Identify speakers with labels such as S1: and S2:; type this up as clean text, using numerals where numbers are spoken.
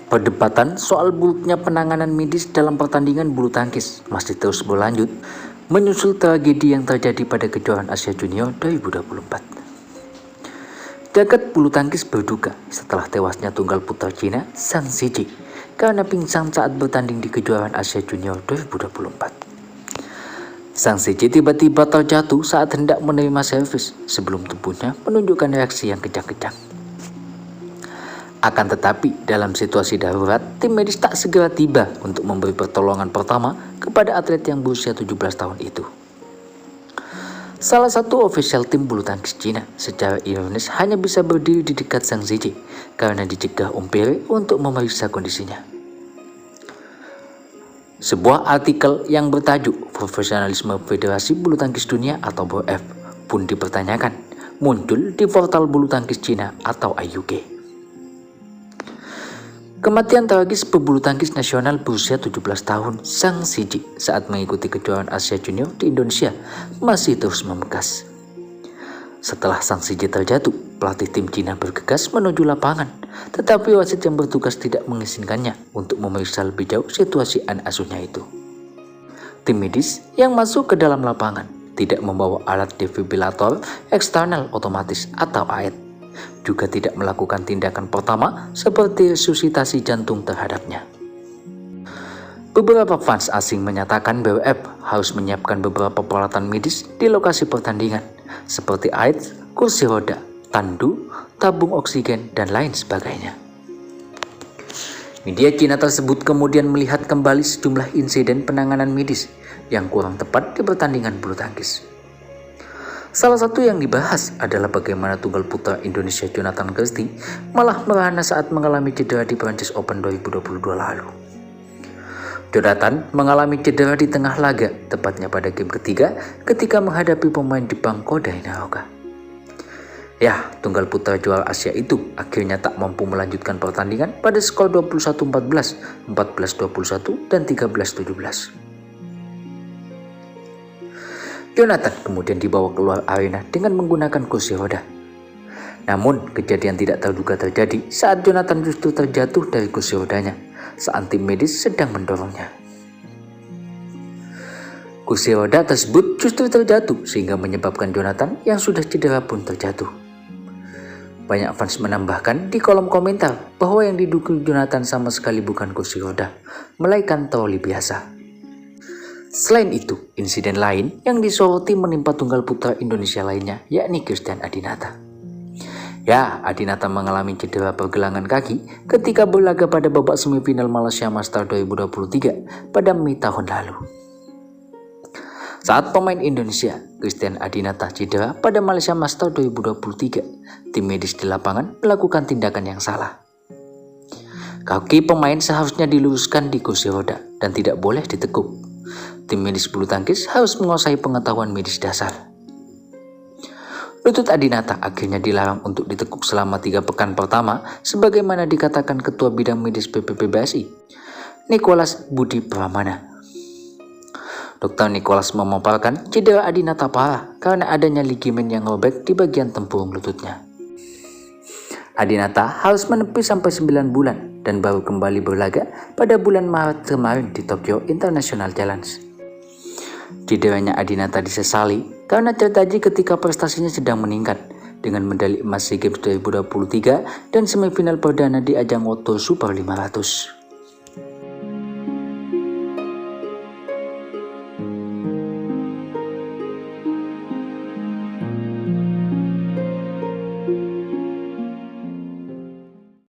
S1: Perdebatan soal buruknya penanganan medis dalam pertandingan bulu tangkis masih terus berlanjut menyusul tragedi yang terjadi pada kejuaraan Asia Junior 2024. Jagat bulu tangkis berduka setelah tewasnya tunggal putra Cina Zhang Zijie karena pingsan saat bertanding di kejuaraan Asia Junior 2024. Zhang Zijie tiba-tiba terjatuh saat hendak menerima servis sebelum tubuhnya menunjukkan reaksi yang kejang-kejang. Akan tetapi, dalam situasi darurat, tim medis tak segera tiba untuk memberi pertolongan pertama kepada atlet yang berusia 17 tahun itu. Salah satu ofisial tim bulu tangkis Cina secara ironis hanya bisa berdiri di dekat Zhang Zijie karena dicegah umpire untuk memeriksa kondisinya. Sebuah artikel yang bertajuk Profesionalisme Federasi Bulu Tangkis Dunia atau BOF pun dipertanyakan, muncul di portal bulu tangkis Cina atau IUK. Kematian tragis pebulu tangkis nasional berusia 17 tahun Zhang Zijie saat mengikuti kejuaraan Asia Junior di Indonesia masih terus membekas. Setelah Zhang Zijie terjatuh, pelatih tim Cina bergegas menuju lapangan, tetapi wasit yang bertugas tidak mengizinkannya untuk memeriksa lebih jauh situasi anak asuhnya itu. Tim medis yang masuk ke dalam lapangan tidak membawa alat defibrilator eksternal otomatis atau AED, juga tidak melakukan tindakan pertama seperti resusitasi jantung terhadapnya. Beberapa fans asing menyatakan BWF harus menyiapkan beberapa peralatan medis di lokasi pertandingan seperti AED, kursi roda, tandu, tabung oksigen, dan lain sebagainya. Media Cina tersebut kemudian melihat kembali sejumlah insiden penanganan medis yang kurang tepat di pertandingan bulu tangkis. Salah satu yang dibahas adalah bagaimana tunggal putra Indonesia Jonathan Christie malah merana saat mengalami cedera di Prancis Open 2022 lalu. Jonathan mengalami cedera di tengah laga, tepatnya pada game ketiga ketika menghadapi pemain Jepang Kota Hinaoka. Ya, tunggal putra juara Asia itu akhirnya tak mampu melanjutkan pertandingan pada skor 21-14, 14-21, dan 13-17. Jonathan kemudian dibawa keluar arena dengan menggunakan kursi roda. Namun, kejadian tidak terduga terjadi saat Jonathan justru terjatuh dari kursi rodanya saat tim medis sedang mendorongnya. Kursi roda tersebut justru terjatuh sehingga menyebabkan Jonathan yang sudah cedera pun terjatuh. Banyak fans menambahkan di kolom komentar bahwa yang didukung Jonathan sama sekali bukan kursi roda, melainkan troli biasa. Selain itu, insiden lain yang disoroti menimpa tunggal putra Indonesia lainnya, yakni Christian Adinata. Ya, Adinata mengalami cedera pergelangan kaki ketika berlaga pada babak semifinal Malaysia Masters 2023 pada Mei tahun lalu. Saat pemain Indonesia, Christian Adinata cedera pada Malaysia Masters 2023, tim medis di lapangan melakukan tindakan yang salah. Kaki pemain seharusnya diluruskan di kursi roda dan tidak boleh ditekuk. Tim medis bulu tangkis harus menguasai pengetahuan medis dasar. Lutut Adinata akhirnya dilarang untuk ditekuk selama 3 pekan pertama sebagaimana dikatakan Ketua Bidang Medis PPPBSI, Nicholas Budi Pramana. Dr. Nicholas memaparkan cedera Adinata parah karena adanya ligamen yang robek di bagian tempurung lututnya. Adinata harus menepi sampai 9 bulan dan baru kembali berlaga pada bulan Maret kemarin di Tokyo International Challenge. Cederanya Adinata disesali karena terjadi ketika prestasinya sedang meningkat dengan medali emas SEA Games 2023 dan semifinal perdana di ajang World Tour Super 500.